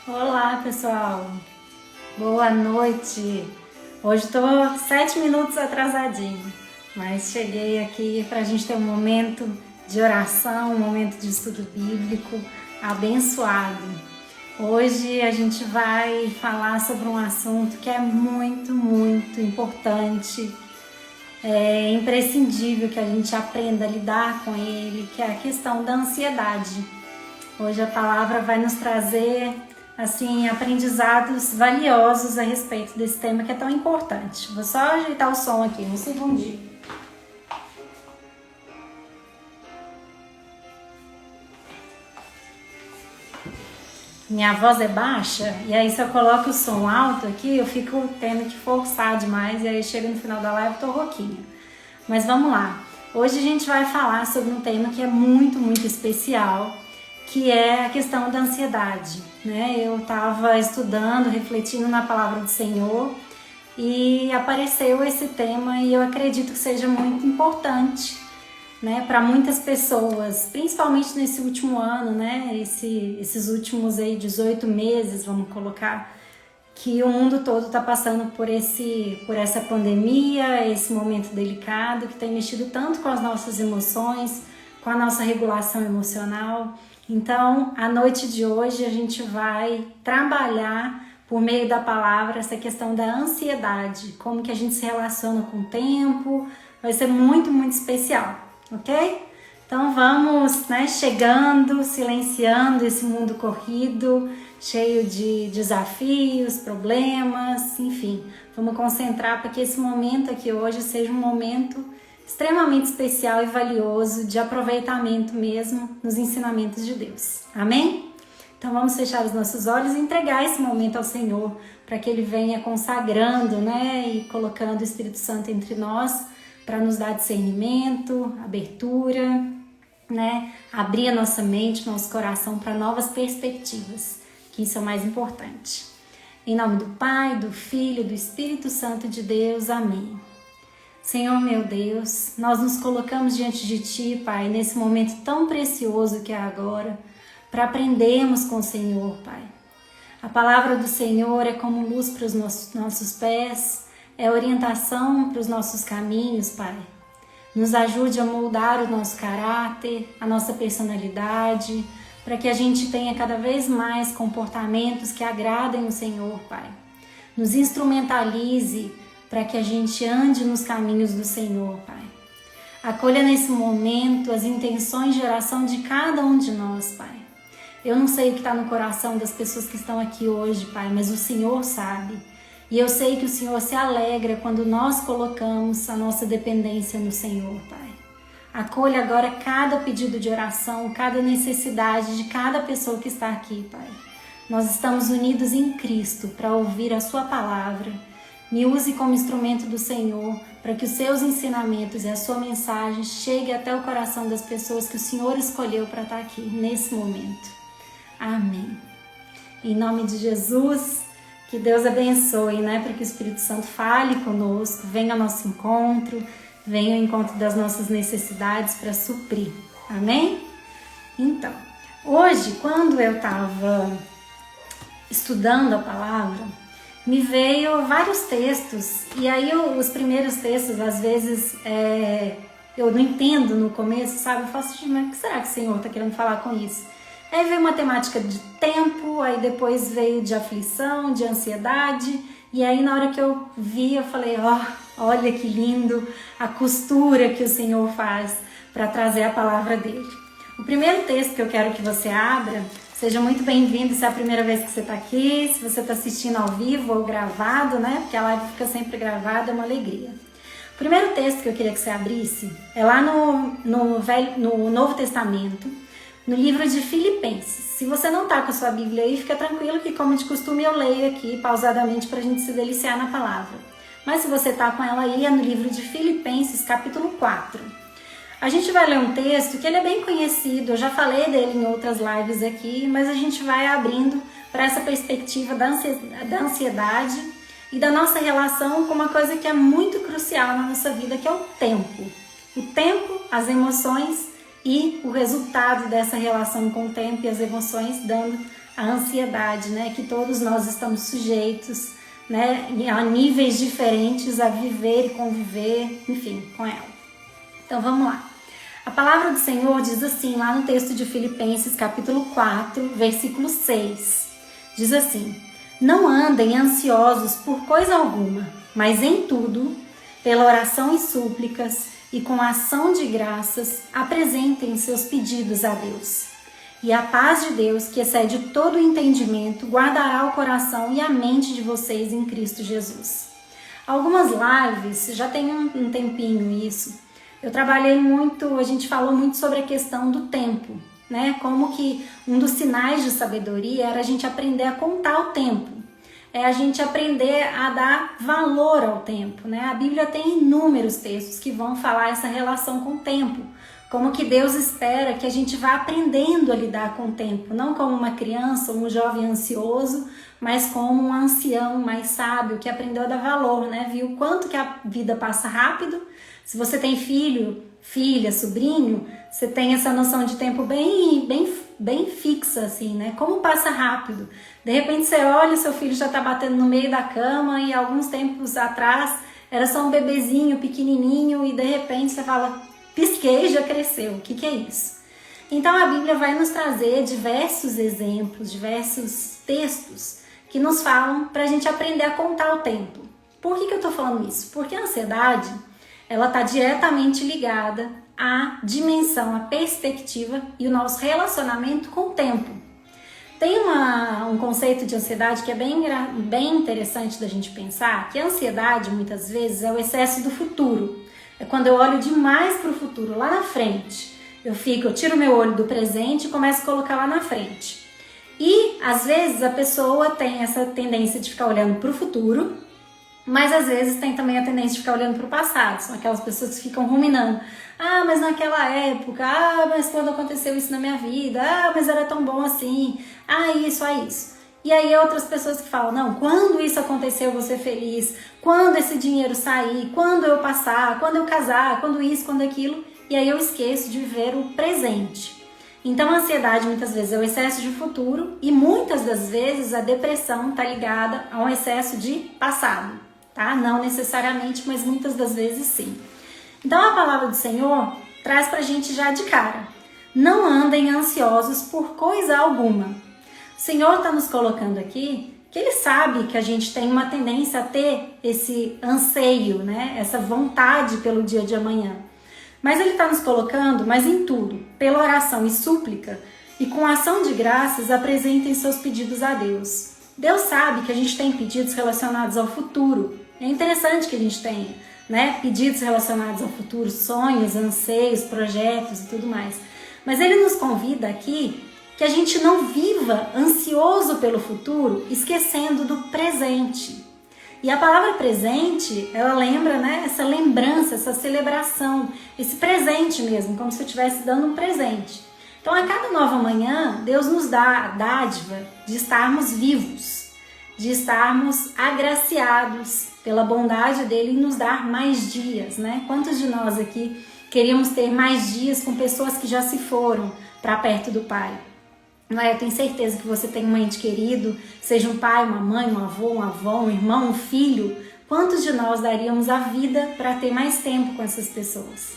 Olá, pessoal. Boa noite. Hoje estou 7 minutos atrasadinho, mas cheguei aqui para a gente ter um momento de oração, um momento de estudo bíblico abençoado. Hoje a gente vai falar sobre um assunto que é muito importante. É imprescindível que a gente aprenda a lidar com ele, que é a questão da ansiedade. Hoje a palavra vai nos trazer aprendizados valiosos a respeito desse tema que é tão importante. Vou só ajeitar o som aqui, um segundinho. Minha voz é baixa e aí se eu coloco o som alto aqui, eu fico tendo que forçar demais e aí chega no final da live eu tô rouquinha. Mas vamos lá. Hoje a gente vai falar sobre um tema que é muito especial, que é a questão da ansiedade, né? Eu estava estudando, refletindo na palavra do Senhor e apareceu esse tema e eu acredito que seja muito importante, né, para muitas pessoas, principalmente nesse último ano, né? Esses últimos 18 meses, vamos colocar, que o mundo todo está passando por essa pandemia, esse momento delicado que tem mexido tanto com as nossas emoções, com a nossa regulação emocional. Então, a noite de hoje a gente vai trabalhar por meio da palavra essa questão da ansiedade, como que a gente se relaciona com o tempo, vai ser muito especial, ok? Então vamos, né, chegando, silenciando esse mundo corrido, cheio de desafios, problemas, enfim, vamos concentrar para que esse momento aqui hoje seja um momento extremamente especial e valioso de aproveitamento mesmo nos ensinamentos de Deus. Amém? Então vamos fechar os nossos olhos e entregar esse momento ao Senhor para que Ele venha consagrando, né, e colocando o Espírito Santo entre nós para nos dar discernimento, abertura, né, abrir a nossa mente, nosso coração para novas perspectivas, que isso é o mais importante. Em nome do Pai, do Filho e do Espírito Santo de Deus. Amém. Senhor meu Deus, nós nos colocamos diante de Ti, Pai, nesse momento tão precioso que é agora, para aprendermos com o Senhor, Pai. A palavra do Senhor é como luz para os nossos pés, é orientação para os nossos caminhos, Pai. Nos ajude a moldar o nosso caráter, a nossa personalidade, para que a gente tenha cada vez mais comportamentos que agradem o Senhor, Pai. Nos instrumentalize para que a gente ande nos caminhos do Senhor, Pai. Acolha nesse momento as intenções de oração de cada um de nós, Pai. Eu não sei o que está no coração das pessoas que estão aqui hoje, Pai, mas o Senhor sabe. E eu sei que o Senhor se alegra quando nós colocamos a nossa dependência no Senhor, Pai. Acolha agora cada pedido de oração, cada necessidade de cada pessoa que está aqui, Pai. Nós estamos unidos em Cristo para ouvir a Sua palavra. Me use como instrumento do Senhor para que os seus ensinamentos e a sua mensagem cheguem até o coração das pessoas que o Senhor escolheu para estar aqui nesse momento. Amém. Em nome de Jesus, que Deus abençoe, né? Para que o Espírito Santo fale conosco, venha ao nosso encontro, venha ao encontro das nossas necessidades para suprir. Amém? Então, hoje, quando eu estava estudando a palavra, me veio vários textos, e aí os primeiros textos, às vezes, eu não entendo no começo, sabe? Eu faço assim, mas o que será que o Senhor está querendo falar com isso? Aí veio uma temática de tempo, aí depois veio de aflição, de ansiedade, e aí na hora que eu vi, eu falei, olha que lindo a costura que o Senhor faz para trazer a palavra dele. O primeiro texto que eu quero que você abra, seja muito bem-vindo se é a primeira vez que você está aqui, se você está assistindo ao vivo ou gravado, né? Porque a live fica sempre gravada, é uma alegria. O primeiro texto que eu queria que você abrisse é lá no Novo Testamento, no livro de Filipenses. Se você não está com a sua Bíblia aí, fica tranquilo que, como de costume, eu leio aqui pausadamente para a gente se deliciar na palavra. Mas se você está com ela aí, é no livro de Filipenses, capítulo 4. A gente vai ler um texto que ele é bem conhecido, eu já falei dele em outras lives aqui, mas a gente vai abrindo para essa perspectiva da ansiedade e da nossa relação com uma coisa que é muito crucial na nossa vida, que é o tempo. O tempo, as emoções e o resultado dessa relação com o tempo e as emoções dando a ansiedade, né, que todos nós estamos sujeitos, né, a níveis diferentes a viver e conviver, enfim, com ela. Então vamos lá. A palavra do Senhor diz assim, lá no texto de Filipenses, capítulo 4, versículo 6. Diz assim: não andem ansiosos por coisa alguma, mas em tudo, pela oração e súplicas e com ação de graças, apresentem seus pedidos a Deus. E a paz de Deus, que excede todo o entendimento, guardará o coração e a mente de vocês em Cristo Jesus. Algumas lives, já tem um tempinho isso, eu trabalhei muito, a gente falou muito sobre a questão do tempo, né? Como que um dos sinais de sabedoria era a gente aprender a contar o tempo. É a gente aprender a dar valor ao tempo, né? A Bíblia tem inúmeros textos que vão falar essa relação com o tempo, como que Deus espera que a gente vá aprendendo a lidar com o tempo, não como uma criança ou um jovem ansioso, mas como um ancião mais sábio que aprendeu a dar valor, né? Viu quanto que a vida passa rápido. Se você tem filho, filha, sobrinho, você tem essa noção de tempo bem fixa, assim, né? Como passa rápido. De repente você olha, seu filho já tá batendo no meio da cama e alguns tempos atrás era só um bebezinho pequenininho e de repente você fala, pisquei e já cresceu. O que é isso? Então a Bíblia vai nos trazer diversos exemplos, diversos textos que nos falam pra gente aprender a contar o tempo. Por que eu tô falando isso? Porque a ansiedade, ela está diretamente ligada à dimensão, à perspectiva e o nosso relacionamento com o tempo. Tem um conceito de ansiedade que é bem interessante da gente pensar, que a ansiedade, muitas vezes, é o excesso do futuro. É quando eu olho demais para o futuro, lá na frente. Eu tiro meu olho do presente e começo a colocar lá na frente. E, às vezes, a pessoa tem essa tendência de ficar olhando para o futuro, mas às vezes tem também a tendência de ficar olhando para o passado. São aquelas pessoas que ficam ruminando. Ah, mas naquela época, mas quando aconteceu isso na minha vida, mas era tão bom assim, isso. E aí outras pessoas que falam, não, quando isso acontecer eu vou ser feliz, quando esse dinheiro sair, quando eu passar, quando eu casar, quando isso, quando aquilo, e aí eu esqueço de viver o presente. Então a ansiedade muitas vezes é o excesso de futuro e muitas das vezes a depressão está ligada a um excesso de passado. Tá? Não necessariamente, mas muitas das vezes sim. Então a palavra do Senhor traz pra gente já de cara. Não andem ansiosos por coisa alguma. O Senhor está nos colocando aqui que Ele sabe que a gente tem uma tendência a ter esse anseio, né? Essa vontade pelo dia de amanhã. Mas Ele está nos colocando, mas em tudo, pela oração e súplica e com ação de graças apresentem seus pedidos a Deus. Deus sabe que a gente tem pedidos relacionados ao futuro. É interessante que a gente tenha, né, pedidos relacionados ao futuro, sonhos, anseios, projetos e tudo mais. Mas Ele nos convida aqui que a gente não viva ansioso pelo futuro, esquecendo do presente. E a palavra presente, ela lembra, né, essa lembrança, essa celebração, esse presente mesmo, como se eu estivesse dando um presente. Então, a cada nova manhã, Deus nos dá a dádiva de estarmos vivos, de estarmos agraciados pela bondade dele em nos dar mais dias, né? Quantos de nós aqui queríamos ter mais dias com pessoas que já se foram para perto do Pai? Não é? Eu tenho certeza que você tem um ente querido, seja um pai, uma mãe, um avô, uma avó, um irmão, um filho. Quantos de nós daríamos a vida para ter mais tempo com essas pessoas?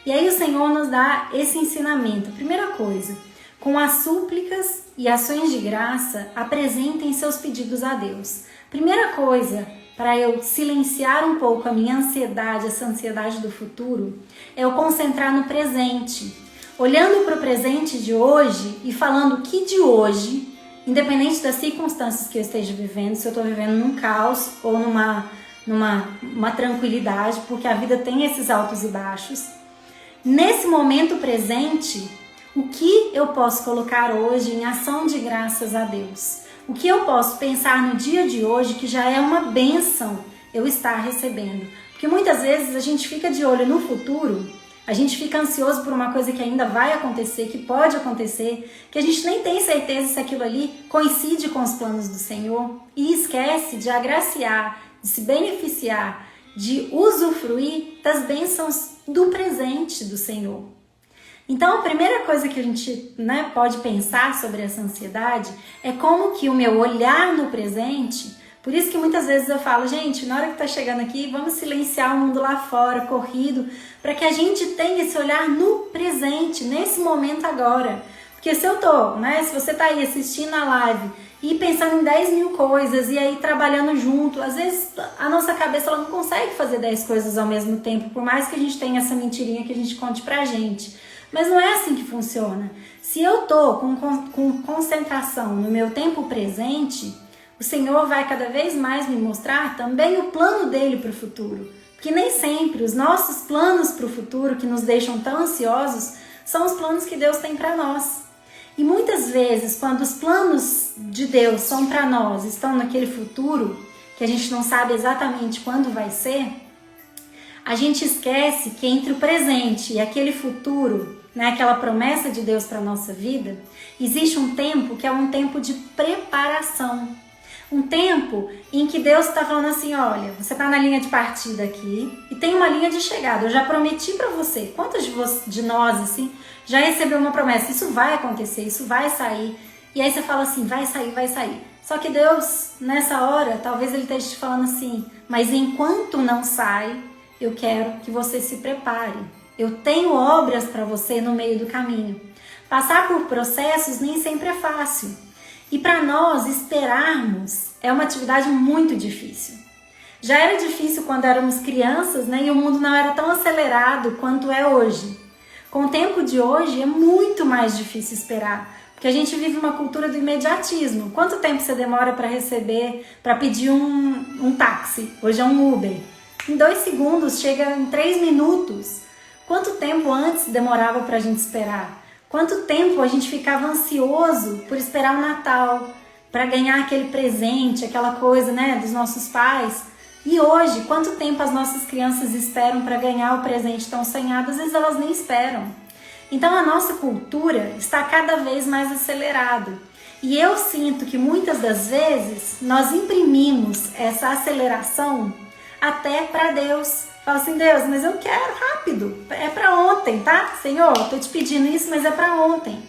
E aí o Senhor nos dá esse ensinamento. Primeira coisa, com as súplicas e ações de graça, apresentem seus pedidos a Deus. Primeira coisa, para eu silenciar um pouco a minha ansiedade, essa ansiedade do futuro, é eu concentrar no presente. Olhando para o presente de hoje e falando que de hoje, independente das circunstâncias que eu esteja vivendo, se eu estou vivendo num caos ou numa tranquilidade, porque a vida tem esses altos e baixos, nesse momento presente, o que eu posso colocar hoje em ação de graças a Deus? O que eu posso pensar no dia de hoje que já é uma bênção eu estar recebendo? Porque muitas vezes a gente fica de olho no futuro, a gente fica ansioso por uma coisa que ainda vai acontecer, que pode acontecer, que a gente nem tem certeza se aquilo ali coincide com os planos do Senhor e esquece de agraciar, de se beneficiar, de usufruir das bênçãos do presente do Senhor. Então, a primeira coisa que a gente, né, pode pensar sobre essa ansiedade é como que o meu olhar no presente. Por isso que muitas vezes eu falo, gente, na hora que tá chegando aqui, vamos silenciar o mundo lá fora, corrido, para que a gente tenha esse olhar no presente, nesse momento agora. Porque se eu tô, né, se você tá aí assistindo a live e pensando em 10 mil coisas e aí trabalhando junto, às vezes a nossa cabeça ela não consegue fazer 10 coisas ao mesmo tempo, por mais que a gente tenha essa mentirinha que a gente conte pra gente. Mas não é assim que funciona. Se eu tô com concentração no meu tempo presente, o Senhor vai cada vez mais me mostrar também o plano dele para o futuro. Porque nem sempre os nossos planos para o futuro, que nos deixam tão ansiosos, são os planos que Deus tem para nós. E muitas vezes, quando os planos de Deus são para nós, estão naquele futuro, que a gente não sabe exatamente quando vai ser, a gente esquece que entre o presente e aquele futuro, né, aquela promessa de Deus para a nossa vida, existe um tempo que é um tempo de preparação. Um tempo em que Deus está falando assim, olha, você está na linha de partida aqui e tem uma linha de chegada. Eu já prometi para você. Quantos de nós, assim, já recebeu uma promessa? Isso vai acontecer, isso vai sair. E aí você fala assim, vai sair, vai sair. Só que Deus, nessa hora, talvez Ele esteja te falando assim, mas enquanto não sai, eu quero que você se prepare. Eu tenho obras para você no meio do caminho. Passar por processos nem sempre é fácil. E para nós esperarmos é uma atividade muito difícil. Já era difícil quando éramos crianças, né? E o mundo não era tão acelerado quanto é hoje. Com o tempo de hoje é muito mais difícil esperar, porque a gente vive uma cultura do imediatismo. Quanto tempo você demora para receber, para pedir um táxi? Hoje é um Uber. Em 2 segundos, chega em 3 minutos. Quanto tempo antes demorava para a gente esperar? Quanto tempo a gente ficava ansioso por esperar o Natal, para ganhar aquele presente, aquela coisa, né, dos nossos pais. E hoje, quanto tempo as nossas crianças esperam para ganhar o presente tão sonhado? Às vezes elas nem esperam. Então a nossa cultura está cada vez mais acelerada. E eu sinto que muitas das vezes nós imprimimos essa aceleração até para Deus. Fala assim, Deus, mas eu quero rápido, é para ontem, tá? Senhor, eu tô te pedindo isso, mas é para ontem.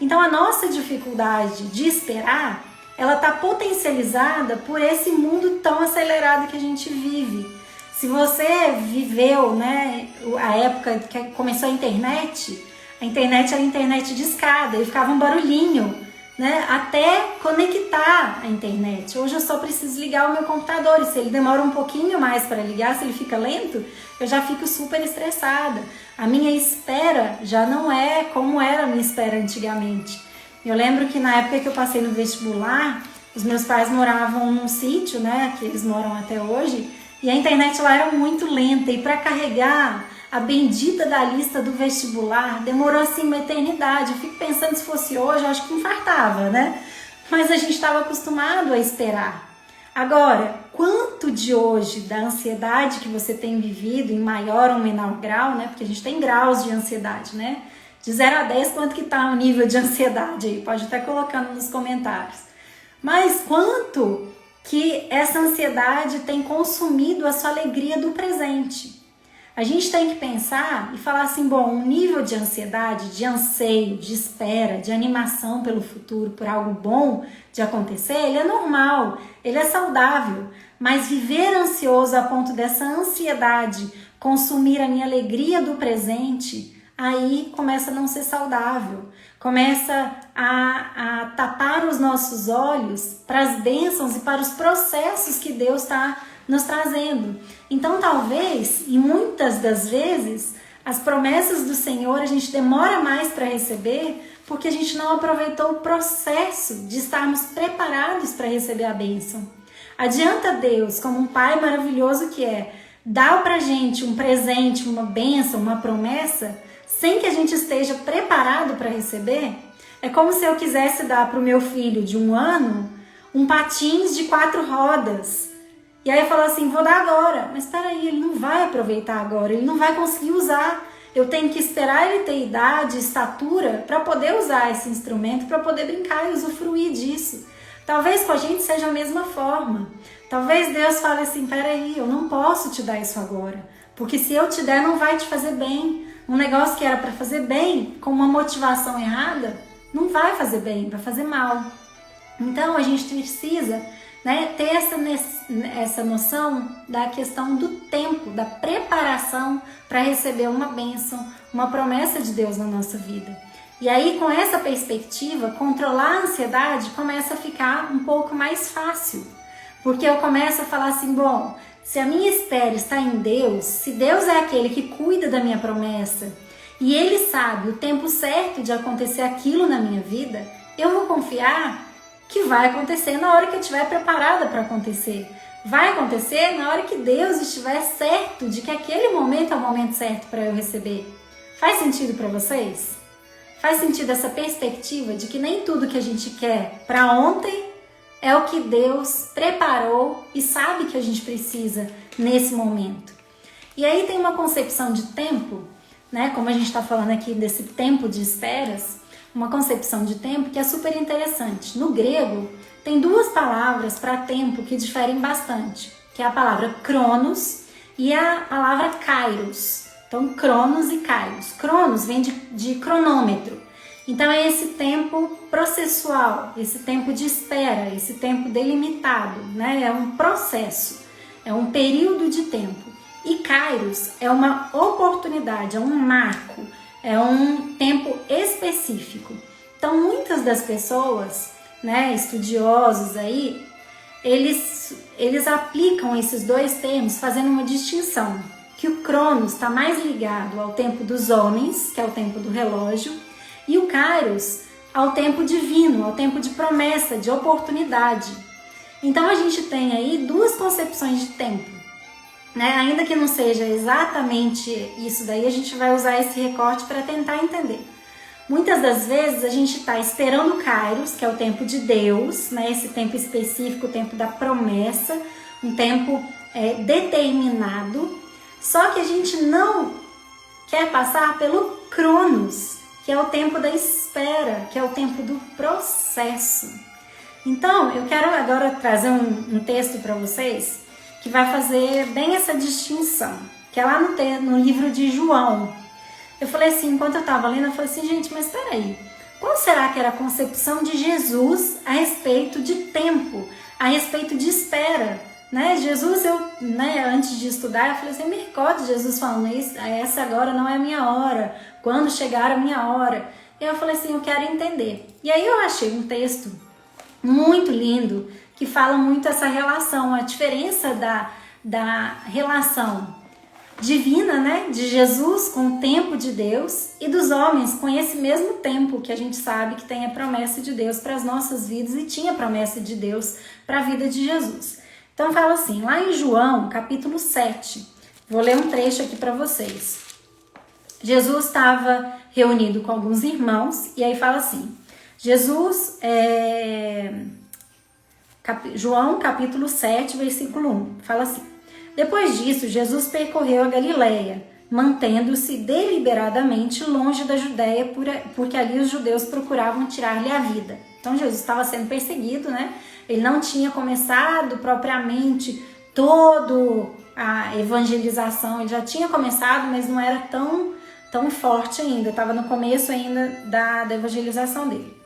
Então a nossa dificuldade de esperar, ela tá potencializada por esse mundo tão acelerado que a gente vive. Se você viveu, né, a época que começou a internet era internet de escada e ficava um barulhinho, né, até conectar a internet. Hoje eu só preciso ligar o meu computador e se ele demora um pouquinho mais para ligar, se ele fica lento, eu já fico super estressada. A minha espera já não é como era a minha espera antigamente. Eu lembro que na época que eu passei no vestibular, os meus pais moravam num sítio, né, que eles moram até hoje, e a internet lá era muito lenta e para carregar a bendita da lista do vestibular demorou assim uma eternidade. Eu fico pensando, se fosse hoje, eu acho que infartava, né? Mas a gente estava acostumado a esperar. Agora, quanto de hoje da ansiedade que você tem vivido em maior ou menor grau, né? Porque a gente tem graus de ansiedade, né? De 0 a 10, quanto que tá o nível de ansiedade aí? Pode até colocando nos comentários. Mas quanto que essa ansiedade tem consumido a sua alegria do presente? A gente tem que pensar e falar assim, bom, um nível de ansiedade, de anseio, de espera, de animação pelo futuro, por algo bom de acontecer, ele é normal, ele é saudável. Mas viver ansioso a ponto dessa ansiedade consumir a minha alegria do presente, aí começa a não ser saudável. Começa a tapar os nossos olhos para as bênçãos e para os processos que Deus está nos trazendo. Então talvez, e muitas das vezes, as promessas do Senhor a gente demora mais para receber porque a gente não aproveitou o processo de estarmos preparados para receber a bênção. Adianta Deus, como um Pai maravilhoso que é, dar pra gente um presente, uma bênção, uma promessa, sem que a gente esteja preparado para receber? É como se eu quisesse dar para o meu filho de 1 ano um patins de 4 rodas. E aí eu falo assim, vou dar agora. Mas espera aí, ele não vai aproveitar agora, ele não vai conseguir usar. Eu tenho que esperar ele ter idade, estatura, para poder usar esse instrumento, para poder brincar e usufruir disso. Talvez com a gente seja a mesma forma. Talvez Deus fale assim, espera aí, eu não posso te dar isso agora. Porque se eu te der, não vai te fazer bem. Um negócio que era para fazer bem, com uma motivação errada, não vai fazer bem, vai fazer mal. Então a gente precisa, né, ter essa noção da questão do tempo, da preparação para receber uma bênção, uma promessa de Deus na nossa vida. E aí, com essa perspectiva, controlar a ansiedade começa a ficar um pouco mais fácil. Porque eu começo a falar assim, bom, se a minha espera está em Deus, se Deus é aquele que cuida da minha promessa e Ele sabe o tempo certo de acontecer aquilo na minha vida, eu vou confiar que vai acontecer na hora que eu estiver preparada para acontecer. Vai acontecer na hora que Deus estiver certo de que aquele momento é o momento certo para eu receber. Faz sentido para vocês? Faz sentido essa perspectiva de que nem tudo que a gente quer para ontem é o que Deus preparou e sabe que a gente precisa nesse momento. E aí tem uma concepção de tempo, né? Como a gente está falando aqui desse tempo de esperas, uma concepção de tempo que é super interessante. No grego, tem duas palavras para tempo que diferem bastante, que é a palavra cronos e a palavra kairos. Então, cronos e kairos. Cronos vem de cronômetro. Então, é esse tempo processual, esse tempo de espera, esse tempo delimitado, né? É um processo, é um período de tempo. E kairos é uma oportunidade, é um marco, é um tempo específico. Então, muitas das pessoas, né, estudiosos aí, eles aplicam esses dois termos fazendo uma distinção, que o cronos está mais ligado ao tempo dos homens, que é o tempo do relógio, e o kairos ao tempo divino, ao tempo de promessa, de oportunidade. Então a gente tem aí duas concepções de tempo, né? Ainda que não seja exatamente isso daí, a gente vai usar esse recorte para tentar entender. Muitas das vezes a gente está esperando o kairos, que é o tempo de Deus, né? Esse tempo específico, o tempo da promessa, um tempo determinado. Só que a gente não quer passar pelo cronos, que é o tempo da espera, que é o tempo do processo. Então, eu quero agora trazer um texto para vocês que vai fazer bem essa distinção, que é lá no livro de João. Eu falei assim, enquanto eu estava lendo, eu falei assim, gente, mas espera aí, qual será que era a concepção de Jesus a respeito de tempo, a respeito de espera? Né? Jesus, antes de estudar, eu falei assim, me recordo de Jesus falando isso, essa agora não é a minha hora, quando chegar a minha hora. E eu falei assim, eu quero entender. E aí eu achei um texto muito lindo, que fala muito essa relação, a diferença da relação divina, né, de Jesus com o tempo de Deus e dos homens com esse mesmo tempo que a gente sabe que tem a promessa de Deus para as nossas vidas e tinha a promessa de Deus para a vida de Jesus. Então fala assim, lá em João, capítulo 7, vou ler um trecho aqui para vocês. Jesus estava reunido com alguns irmãos e aí fala assim, João capítulo 7, versículo 1, fala assim, depois disso Jesus percorreu a Galileia, mantendo-se deliberadamente longe da Judéia, porque ali os judeus procuravam tirar-lhe a vida. Então Jesus estava sendo perseguido, né? Ele não tinha começado propriamente toda a evangelização, ele já tinha começado, mas não era tão forte ainda, estava no começo ainda da evangelização dele.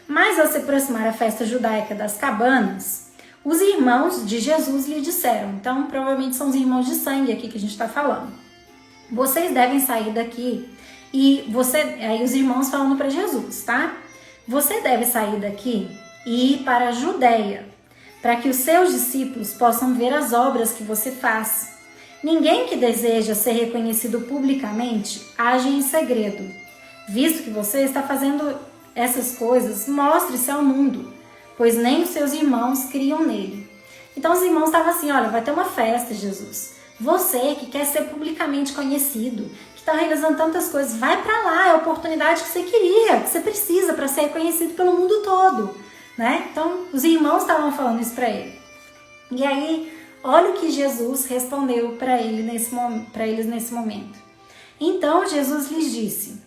Mas ao se aproximar a festa judaica das cabanas, os irmãos de Jesus lhe disseram, então provavelmente são os irmãos de sangue aqui que a gente está falando, vocês devem sair daqui, aí os irmãos falando para Jesus, tá? Você deve sair daqui e ir para a Judéia, para que os seus discípulos possam ver as obras que você faz. Ninguém que deseja ser reconhecido publicamente age em segredo. Visto que você está fazendo essas coisas, mostre-se ao mundo, pois nem os seus irmãos criam nele. Então os irmãos estavam assim, olha, vai ter uma festa, Jesus. Você que quer ser publicamente conhecido, que está realizando tantas coisas, vai para lá, é a oportunidade que você queria, que você precisa para ser reconhecido pelo mundo todo, né? Então os irmãos estavam falando isso para ele. E aí, olha o que Jesus respondeu para eles nesse momento. Então Jesus lhes disse,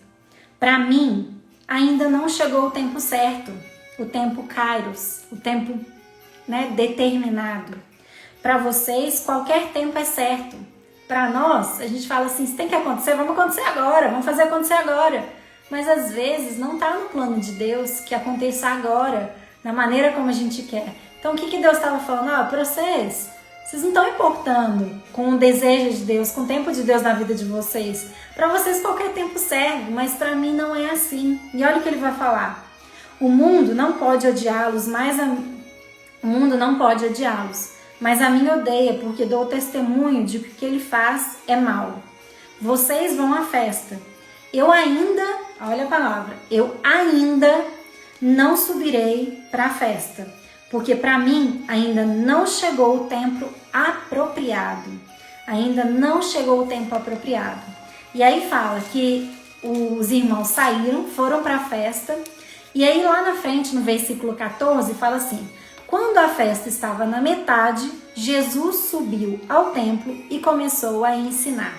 para mim ainda não chegou o tempo certo, o tempo kairos, o tempo, né, determinado. Para vocês, qualquer tempo é certo, para nós, a gente fala assim, se tem que acontecer, vamos acontecer agora, vamos fazer acontecer agora. Mas às vezes não está no plano de Deus que aconteça agora, da maneira como a gente quer. Então o que Deus estava falando? Para vocês não estão importando com o desejo de Deus, com o tempo de Deus na vida de vocês. Para vocês qualquer tempo serve, mas para mim não é assim. E olha o que ele vai falar. O mundo não pode odiá-los, mas a mim odeia, porque dou testemunho de que o que ele faz é mal. Vocês vão à festa. Olha a palavra, eu ainda não subirei para a festa, porque para mim ainda não chegou o tempo apropriado. Ainda não chegou o tempo apropriado. E aí fala que os irmãos saíram, foram para a festa, e aí lá na frente, no versículo 14, fala assim: quando a festa estava na metade, Jesus subiu ao templo e começou a ensinar.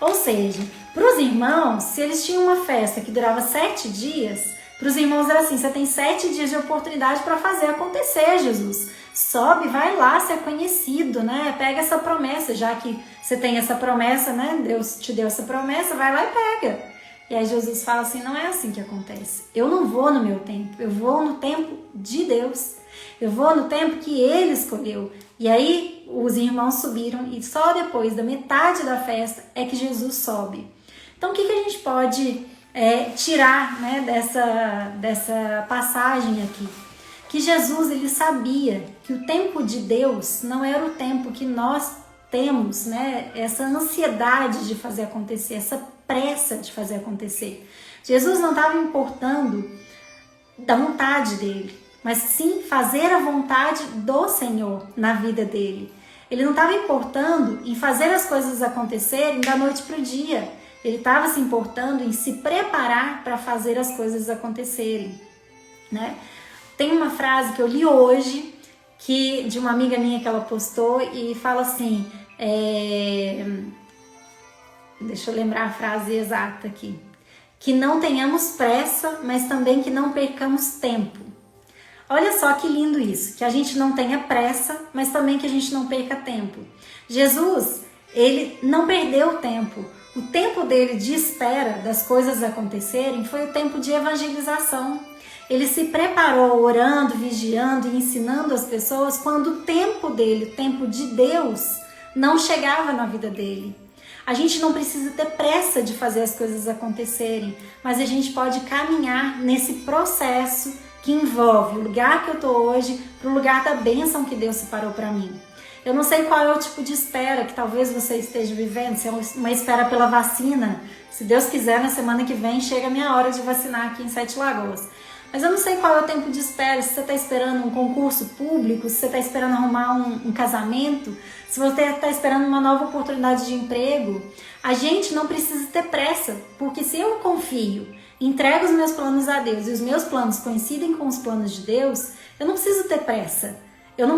Ou seja, para os irmãos, se eles tinham uma festa que durava 7 dias, para os irmãos era assim, você tem 7 dias de oportunidade para fazer acontecer, Jesus. Sobe, vai lá ser conhecido, né? Pega essa promessa, já que você tem essa promessa, né? Deus te deu essa promessa, vai lá e pega. E aí Jesus fala assim, não é assim que acontece. Eu não vou no meu tempo, eu vou no tempo de Deus. Eu vou no tempo que Ele escolheu. E aí os irmãos subiram e só depois da metade da festa é que Jesus sobe. Então o que a gente pode tirar, né, dessa passagem aqui? Que Jesus, ele sabia que o tempo de Deus não era o tempo que nós temos, né, essa ansiedade de fazer acontecer, essa pressa de fazer acontecer. Jesus não estava importando da vontade dele, mas sim fazer a vontade do Senhor na vida dele. Ele não estava importando em fazer as coisas acontecerem da noite para o dia. Ele estava se importando em se preparar para fazer as coisas acontecerem, né? Tem uma frase que eu li hoje, de uma amiga minha que ela postou e fala assim, deixa eu lembrar a frase exata aqui, que não tenhamos pressa, mas também que não percamos tempo. Olha só que lindo isso, que a gente não tenha pressa, mas também que a gente não perca tempo. Jesus, ele não perdeu tempo. O tempo dele de espera das coisas acontecerem foi o tempo de evangelização. Ele se preparou orando, vigiando e ensinando as pessoas quando o tempo dele, o tempo de Deus, não chegava na vida dele. A gente não precisa ter pressa de fazer as coisas acontecerem, mas a gente pode caminhar nesse processo que envolve o lugar que eu estou hoje para o lugar da bênção que Deus separou para mim. Eu não sei qual é o tipo de espera que talvez você esteja vivendo, se é uma espera pela vacina. Se Deus quiser, na semana que vem chega a minha hora de vacinar aqui em Sete Lagoas. Mas eu não sei qual é o tempo de espera, se você está esperando um concurso público, se você está esperando arrumar um casamento, se você está esperando uma nova oportunidade de emprego. A gente não precisa ter pressa, porque se eu confio, entrego os meus planos a Deus e os meus planos coincidem com os planos de Deus, eu não preciso ter pressa. Eu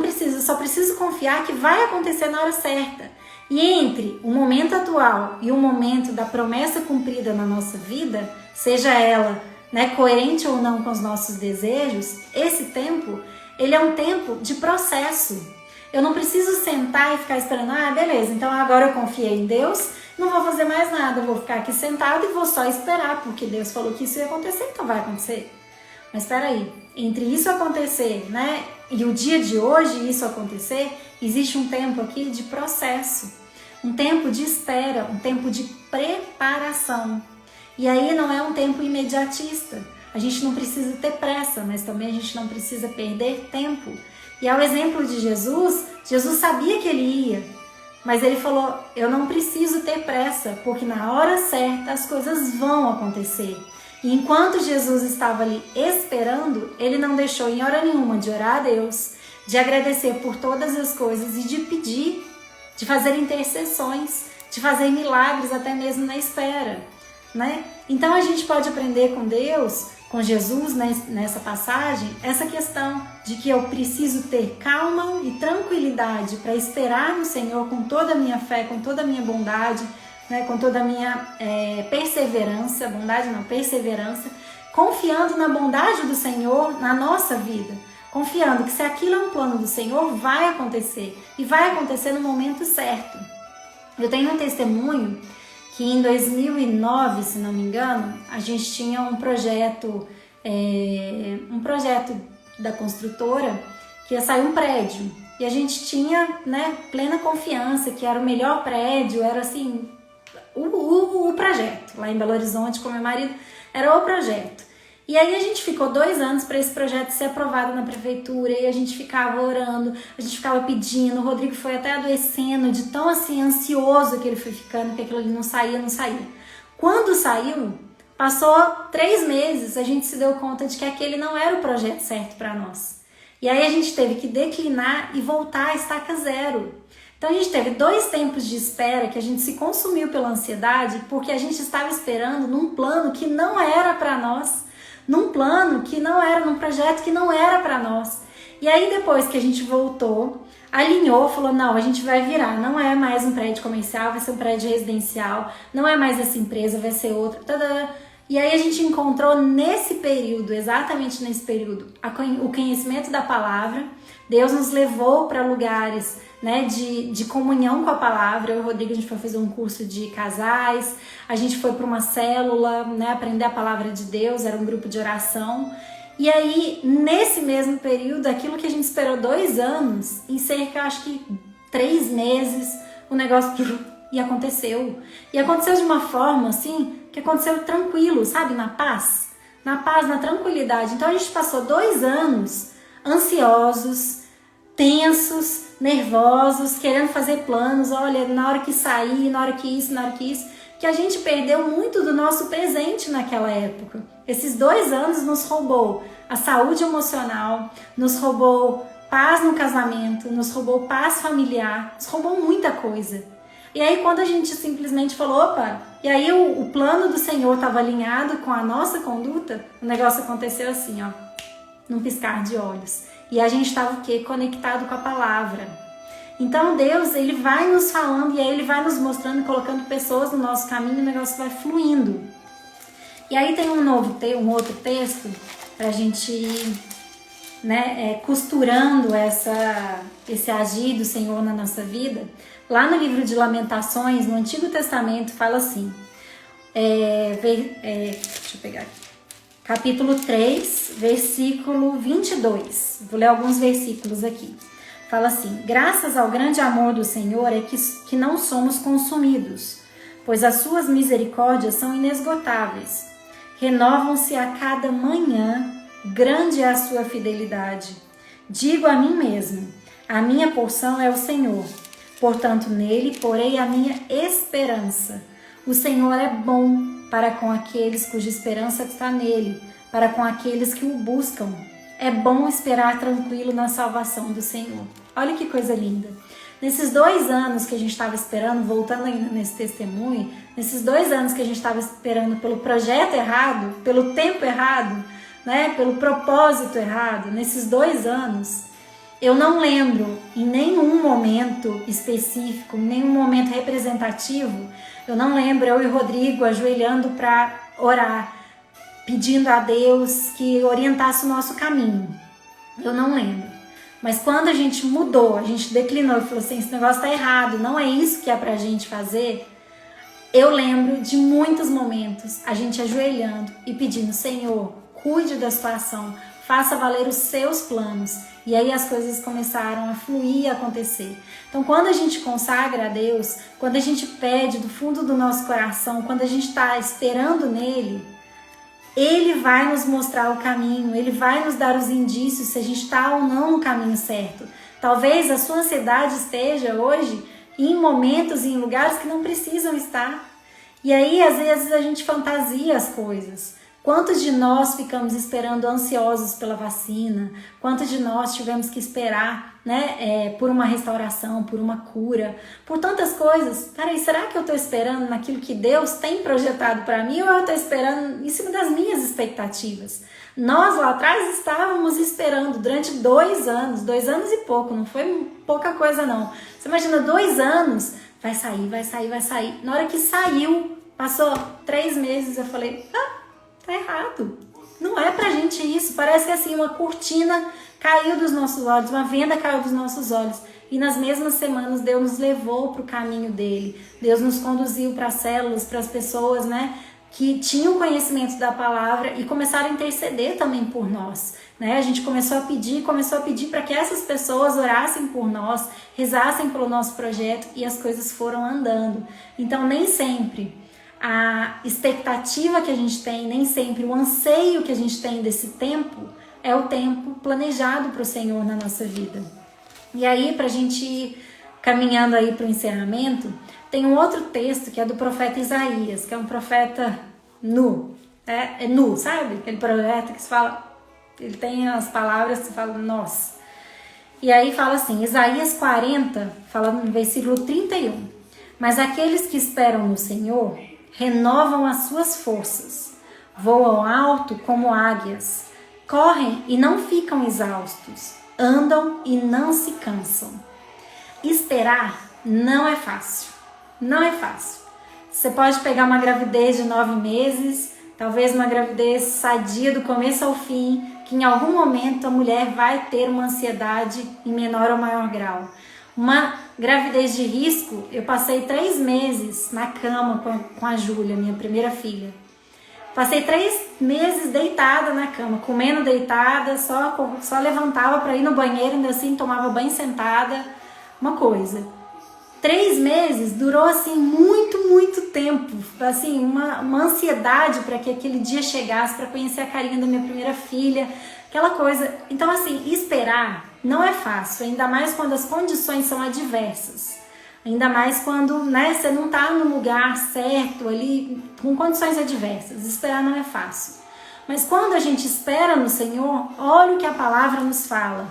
só preciso confiar que vai acontecer na hora certa. E entre o momento atual e o momento da promessa cumprida na nossa vida, seja ela, né, coerente ou não com os nossos desejos, esse tempo, ele é um tempo de processo. Eu não preciso sentar e ficar esperando, beleza, então agora eu confiei em Deus, não vou fazer mais nada, eu vou ficar aqui sentado e vou só esperar, porque Deus falou que isso ia acontecer, então vai acontecer. Mas espera aí, entre isso acontecer, né, e o dia de hoje isso acontecer, existe um tempo aqui de processo, um tempo de espera, um tempo de preparação. E aí não é um tempo imediatista. A gente não precisa ter pressa, mas também a gente não precisa perder tempo. E ao exemplo de Jesus, Jesus sabia que ele ia, mas ele falou, eu não preciso ter pressa, porque na hora certa as coisas vão acontecer. E enquanto Jesus estava ali esperando, ele não deixou em hora nenhuma de orar a Deus, de agradecer por todas as coisas e de pedir, de fazer intercessões, de fazer milagres até mesmo na espera, né? Então a gente pode aprender com Deus, com Jesus nessa passagem, essa questão de que eu preciso ter calma e tranquilidade para esperar no Senhor com toda a minha fé, com toda a minha bondade, né, com toda a minha perseverança, perseverança, confiando na bondade do Senhor na nossa vida, confiando que se aquilo é um plano do Senhor, vai acontecer, e vai acontecer no momento certo. Eu tenho um testemunho que em 2009, se não me engano, a gente tinha um projeto da construtora que ia sair um prédio. E a gente tinha, né, plena confiança que era o melhor prédio, era assim, o projeto. Lá em Belo Horizonte, com meu marido, era o projeto. E aí a gente ficou 2 anos para esse projeto ser aprovado na prefeitura, e a gente ficava orando, a gente ficava pedindo, o Rodrigo foi até adoecendo de tão assim ansioso que ele foi ficando, que aquilo ali não saía. Quando saiu, passou 3 meses, a gente se deu conta de que aquele não era o projeto certo para nós. E aí a gente teve que declinar e voltar à estaca zero. Então a gente teve 2 tempos de espera que a gente se consumiu pela ansiedade, porque a gente estava esperando num plano que não era para nós, num plano que não era, num projeto que não era para nós. E aí depois que a gente voltou, alinhou, falou, não, a gente vai virar, não é mais um prédio comercial, vai ser um prédio residencial, não é mais essa empresa, vai ser outra, tadã. E aí a gente encontrou nesse período, exatamente nesse período, o conhecimento da palavra. Deus nos levou para lugares, né, de comunhão com a palavra. Eu e o Rodrigo, a gente foi fazer um curso de casais, a gente foi para uma célula, né, aprender a palavra de Deus, era um grupo de oração. E aí, nesse mesmo período, aquilo que a gente esperou 2 anos, em cerca, acho que 3 meses, o negócio e aconteceu. E aconteceu de uma forma, assim, que aconteceu tranquilo, sabe? Na paz, na tranquilidade. Então a gente passou 2 anos ansiosos, tensos, nervosos, querendo fazer planos, olha, na hora que sair, na hora que isso, que a gente perdeu muito do nosso presente naquela época. Esses 2 anos nos roubou a saúde emocional, nos roubou paz no casamento, nos roubou paz familiar, nos roubou muita coisa. E aí quando a gente simplesmente falou, opa, e aí o plano do Senhor estava alinhado com a nossa conduta, o negócio aconteceu assim, ó, num piscar de olhos. E a gente estava o quê? Conectado com a palavra. Então Deus, ele vai nos falando e aí ele vai nos mostrando, colocando pessoas no nosso caminho, o negócio vai fluindo. E aí tem um outro texto pra gente ir, né, costurando esse agir do Senhor na nossa vida. Lá no livro de Lamentações, no Antigo Testamento, fala assim, deixa eu pegar aqui, capítulo 3, versículo 22, vou ler alguns versículos aqui. Fala assim, graças ao grande amor do Senhor é que não somos consumidos, pois as suas misericórdias são inesgotáveis. Renovam-se a cada manhã, grande é a sua fidelidade. Digo a mim mesmo, a minha porção é o Senhor, portanto nele porei a minha esperança. O Senhor é bom para com aqueles cuja esperança está nele, para com aqueles que o buscam. É bom esperar tranquilo na salvação do Senhor. Olha que coisa linda. Nesses 2 anos que a gente estava esperando, voltando ainda nesse testemunho, nesses 2 anos que a gente estava esperando pelo projeto errado, pelo tempo errado, né, pelo propósito errado, nesses 2 anos, eu não lembro em nenhum momento específico, em nenhum momento representativo, eu não lembro eu e o Rodrigo ajoelhando para orar, pedindo a Deus que orientasse o nosso caminho. Eu não lembro. Mas quando a gente mudou, a gente declinou e falou assim, esse negócio tá errado, não é isso que é pra gente fazer, eu lembro de muitos momentos a gente ajoelhando e pedindo, Senhor, cuide da situação, faça valer os seus planos. E aí as coisas começaram a fluir e acontecer. Então quando a gente consagra a Deus, quando a gente pede do fundo do nosso coração, quando a gente está esperando nele, Ele vai nos mostrar o caminho, Ele vai nos dar os indícios se a gente está ou não no caminho certo. Talvez a sua ansiedade esteja hoje em momentos e em lugares que não precisam estar. E aí, às vezes, a gente fantasia as coisas. Quantos de nós ficamos esperando ansiosos pela vacina? Quantos de nós tivemos que esperar, né, por uma restauração, por uma cura, por tantas coisas? Peraí, será que eu estou esperando naquilo que Deus tem projetado para mim ou eu estou esperando em cima das minhas expectativas? Nós lá atrás estávamos esperando durante 2 anos, 2 anos e pouco, não foi pouca coisa não. Você imagina 2 anos, vai sair, vai sair, vai sair. Na hora que saiu, passou 3 meses, eu falei, tá errado. Não é pra gente isso. Parece que assim, uma cortina caiu dos nossos olhos, uma venda caiu dos nossos olhos. E nas mesmas semanas Deus nos levou para o caminho dele. Deus nos conduziu para as células, para as pessoas, né, que tinham conhecimento da palavra e começaram a interceder também por nós, né? A gente começou a pedir para que essas pessoas orassem por nós, rezassem pelo nosso projeto e as coisas foram andando. Então nem sempre a expectativa que a gente tem, nem sempre o anseio que a gente tem desse tempo é o tempo planejado para o Senhor na nossa vida. E aí, para a gente ir caminhando aí para o encerramento, tem um outro texto que é do profeta Isaías, que é um profeta nu. É nu, sabe? Aquele profeta que se fala, ele tem as palavras que se fala, nossa. E aí fala assim, Isaías 40, fala no versículo 31. Mas aqueles que esperam no Senhor renovam as suas forças, voam alto como águias, correm e não ficam exaustos, andam e não se cansam. Esperar não é fácil. Não é fácil. Você pode pegar uma gravidez de 9 meses, talvez uma gravidez sadia do começo ao fim, que em algum momento a mulher vai ter uma ansiedade em menor ou maior grau. Uma gravidez de risco, eu passei 3 meses na cama com a Júlia, minha primeira filha. Passei 3 meses deitada na cama, comendo deitada, só levantava para ir no banheiro, ainda assim tomava banho sentada, uma coisa. 3 meses durou assim muito tempo, assim uma ansiedade para que aquele dia chegasse, para conhecer a carinha da minha primeira filha, aquela coisa. Então assim, esperar não é fácil, ainda mais quando as condições são adversas, ainda mais quando, né, você não está no lugar certo ali, com condições adversas. Esperar não é fácil, mas quando a gente espera no Senhor, olha o que a palavra nos fala.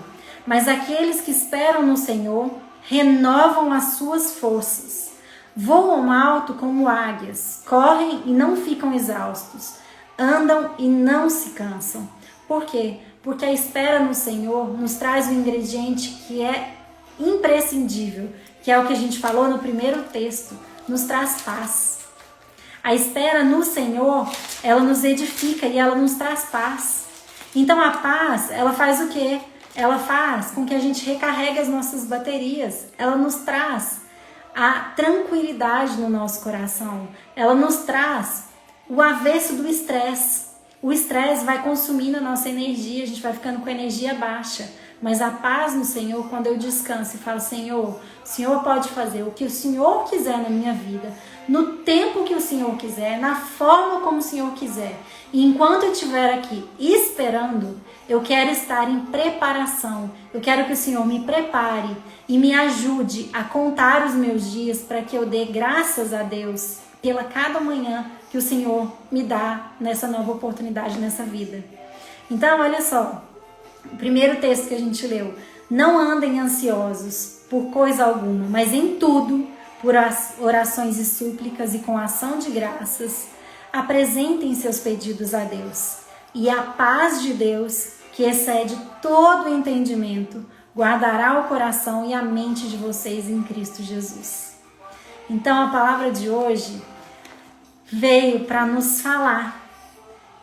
Mas aqueles que esperam no Senhor renovam as suas forças, voam alto como águias, correm e não ficam exaustos, andam e não se cansam. Por quê? Porque a espera no Senhor nos traz um ingrediente que é imprescindível, que é o que a gente falou no primeiro texto, nos traz paz. A espera no Senhor, ela nos edifica e ela nos traz paz. Então a paz, ela faz o quê? Ela faz com que a gente recarregue as nossas baterias. Ela nos traz a tranquilidade no nosso coração. Ela nos traz o avesso do estresse. O estresse vai consumindo a nossa energia, a gente vai ficando com a energia baixa. Mas a paz no Senhor, quando eu descanso e falo, Senhor, o Senhor pode fazer o que o Senhor quiser na minha vida, no tempo que o Senhor quiser, na forma como o Senhor quiser. E enquanto eu estiver aqui esperando, eu quero estar em preparação. Eu quero que o Senhor me prepare e me ajude a contar os meus dias para que eu dê graças a Deus pela cada manhã que o Senhor me dá nessa nova oportunidade, nessa vida. Então, olha só, o primeiro texto que a gente leu. Não andem ansiosos por coisa alguma, mas em tudo, por orações e súplicas e com ação de graças, apresentem seus pedidos a Deus. E a paz de Deus, que excede todo o entendimento, guardará o coração e a mente de vocês em Cristo Jesus. Então a palavra de hoje veio para nos falar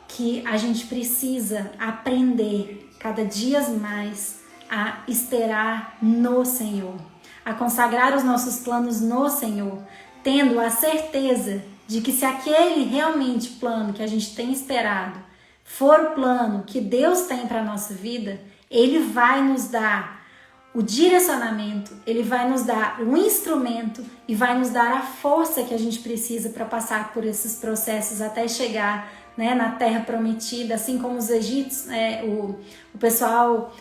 que a gente precisa aprender cada dia mais a esperar no Senhor, a consagrar os nossos planos no Senhor, tendo a certeza de que se aquele realmente plano que a gente tem esperado for o plano que Deus tem para a nossa vida, Ele vai nos dar o direcionamento, Ele vai nos dar um instrumento e vai nos dar a força que a gente precisa para passar por esses processos até chegar, né, na Terra Prometida, assim como os egípcios, o pessoal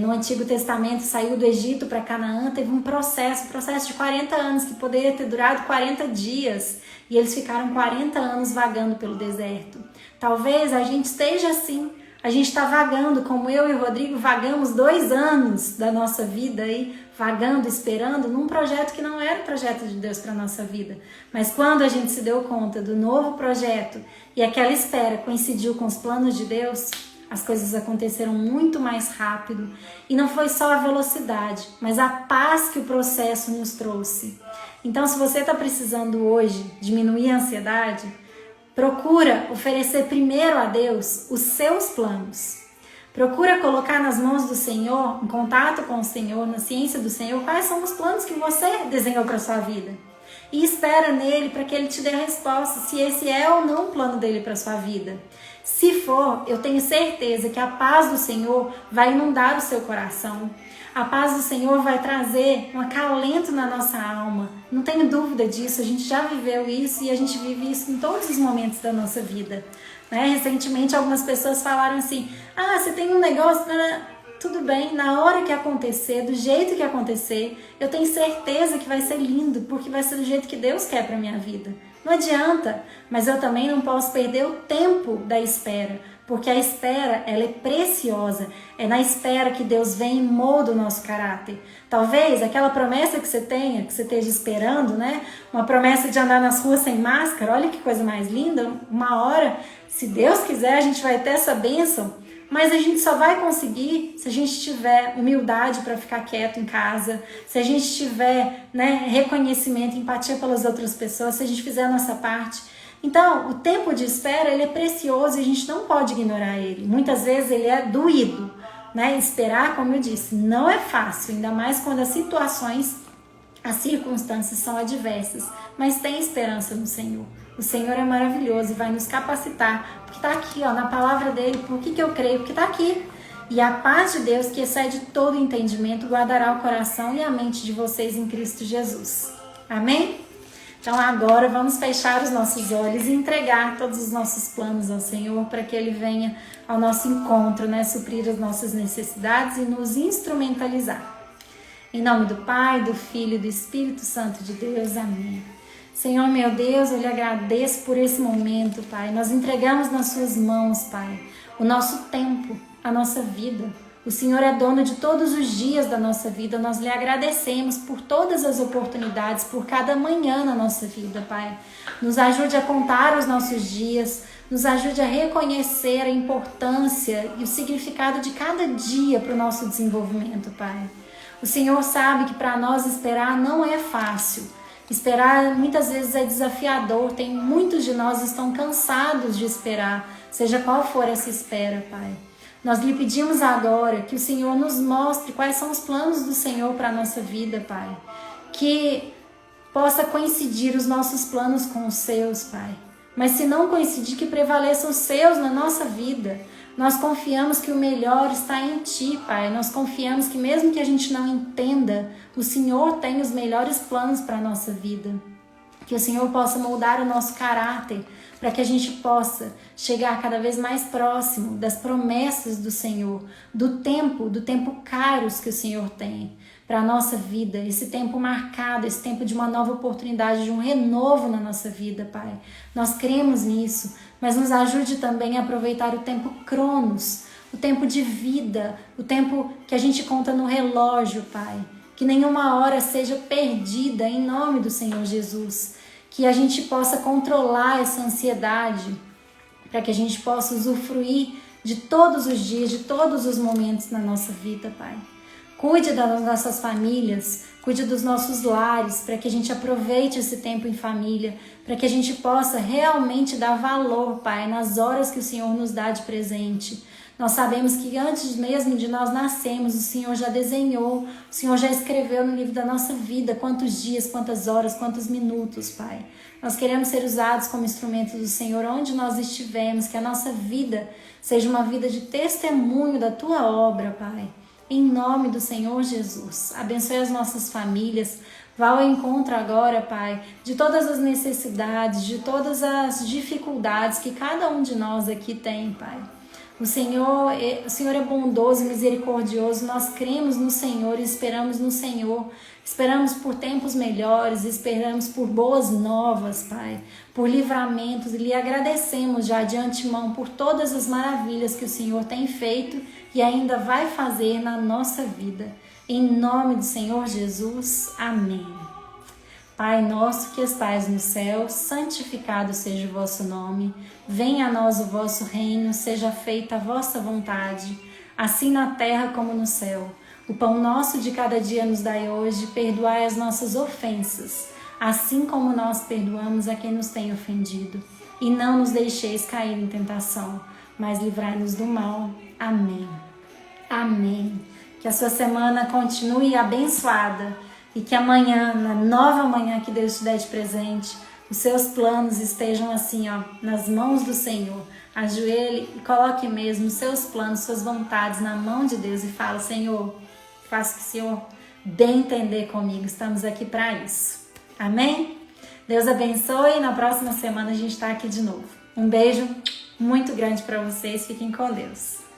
no Antigo Testamento saiu do Egito para Canaã, teve um processo de 40 anos que poderia ter durado 40 dias e eles ficaram 40 anos vagando pelo deserto. Talvez a gente esteja assim, a gente está vagando, como eu e o Rodrigo vagamos 2 anos da nossa vida aí, vagando, esperando, num projeto que não era o projeto de Deus para a nossa vida. Mas quando a gente se deu conta do novo projeto e aquela espera coincidiu com os planos de Deus, as coisas aconteceram muito mais rápido. E não foi só a velocidade, mas a paz que o processo nos trouxe. Então, se você está precisando hoje diminuir a ansiedade, procura oferecer primeiro a Deus os seus planos. Procura colocar nas mãos do Senhor, em contato com o Senhor, na ciência do Senhor, quais são os planos que você desenhou para sua vida. E espera nele para que ele te dê a resposta, se esse é ou não o plano dele para sua vida. Se for, eu tenho certeza que a paz do Senhor vai inundar o seu coração. A paz do Senhor vai trazer um acalento na nossa alma. Não tenho dúvida disso, a gente já viveu isso e a gente vive isso em todos os momentos da nossa vida. Recentemente algumas pessoas falaram assim, você tem um negócio... Tudo bem, na hora que acontecer, do jeito que acontecer, eu tenho certeza que vai ser lindo, porque vai ser do jeito que Deus quer para minha vida. Não adianta, mas eu também não posso perder o tempo da espera, porque a espera, ela é preciosa. É na espera que Deus vem e molda o nosso caráter. Talvez aquela promessa que você tenha, que você esteja esperando, uma promessa de andar nas ruas sem máscara, olha que coisa mais linda, uma hora, se Deus quiser, a gente vai ter essa bênção. Mas a gente só vai conseguir se a gente tiver humildade para ficar quieto em casa, se a gente tiver reconhecimento, empatia pelas outras pessoas, se a gente fizer a nossa parte. Então, o tempo de espera, ele é precioso e a gente não pode ignorar ele. Muitas vezes ele é doído, Esperar, como eu disse, não é fácil, ainda mais quando as situações, as circunstâncias são adversas. Mas tem esperança no Senhor. O Senhor é maravilhoso e vai nos capacitar, porque está aqui, na palavra dele. Por que eu creio? Porque está aqui. E a paz de Deus, que excede todo entendimento, guardará o coração e a mente de vocês em Cristo Jesus. Amém? Então agora vamos fechar os nossos olhos e entregar todos os nossos planos ao Senhor, para que Ele venha ao nosso encontro, suprir as nossas necessidades e nos instrumentalizar. Em nome do Pai, do Filho e do Espírito Santo de Deus. Amém. Senhor, meu Deus, eu lhe agradeço por esse momento, Pai. Nós entregamos nas suas mãos, Pai, o nosso tempo, a nossa vida. O Senhor é dono de todos os dias da nossa vida. Nós lhe agradecemos por todas as oportunidades, por cada manhã na nossa vida, Pai. Nos ajude a contar os nossos dias, nos ajude a reconhecer a importância e o significado de cada dia para o nosso desenvolvimento, Pai. O Senhor sabe que para nós esperar não é fácil. Esperar muitas vezes é desafiador, muitos de nós estão cansados de esperar, seja qual for essa espera, Pai. Nós lhe pedimos agora que o Senhor nos mostre quais são os planos do Senhor para a nossa vida, Pai. Que possa coincidir os nossos planos com os seus, Pai. Mas se não coincidir, que prevaleçam os seus na nossa vida. Nós confiamos que o melhor está em Ti, Pai. Nós confiamos que mesmo que a gente não entenda, o Senhor tem os melhores planos para a nossa vida. Que o Senhor possa moldar o nosso caráter, para que a gente possa chegar cada vez mais próximo das promessas do Senhor, do tempo kairos que o Senhor tem para a nossa vida, esse tempo marcado, esse tempo de uma nova oportunidade, de um renovo na nossa vida, Pai. Nós cremos nisso, mas nos ajude também a aproveitar o tempo cronos, o tempo de vida, o tempo que a gente conta no relógio, Pai. Que nenhuma hora seja perdida em nome do Senhor Jesus. Que a gente possa controlar essa ansiedade, para que a gente possa usufruir de todos os dias, de todos os momentos na nossa vida, Pai. Cuide das nossas famílias, cuide dos nossos lares, para que a gente aproveite esse tempo em família, para que a gente possa realmente dar valor, Pai, nas horas que o Senhor nos dá de presente. Nós sabemos que antes mesmo de nós nascermos, o Senhor já desenhou, o Senhor já escreveu no livro da nossa vida quantos dias, quantas horas, quantos minutos, Pai. Nós queremos ser usados como instrumentos do Senhor onde nós estivermos, que a nossa vida seja uma vida de testemunho da Tua obra, Pai. Em nome do Senhor Jesus, abençoe as nossas famílias, vá ao encontro agora, Pai, de todas as necessidades, de todas as dificuldades que cada um de nós aqui tem, Pai. O Senhor é bondoso e misericordioso, nós cremos no Senhor e esperamos no Senhor. Esperamos por tempos melhores, esperamos por boas novas, Pai, por livramentos, e lhe agradecemos já de antemão por todas as maravilhas que o Senhor tem feito e ainda vai fazer na nossa vida. Em nome do Senhor Jesus, amém. Pai nosso que estais no céu, santificado seja o vosso nome. Venha a nós o vosso reino, seja feita a vossa vontade, assim na terra como no céu. O pão nosso de cada dia nos dai hoje, perdoai as nossas ofensas, assim como nós perdoamos a quem nos tem ofendido. E não nos deixeis cair em tentação, mas livrai-nos do mal. Amém. Amém. Que a sua semana continue abençoada e que amanhã, na nova manhã que Deus te der de presente, os seus planos estejam assim, ó, nas mãos do Senhor. Ajoelhe e coloque mesmo os seus planos, suas vontades na mão de Deus e fala: Senhor, faça que o Senhor dê a entender comigo. Estamos aqui para isso. Amém? Deus abençoe e na próxima semana a gente está aqui de novo. Um beijo muito grande para vocês. Fiquem com Deus.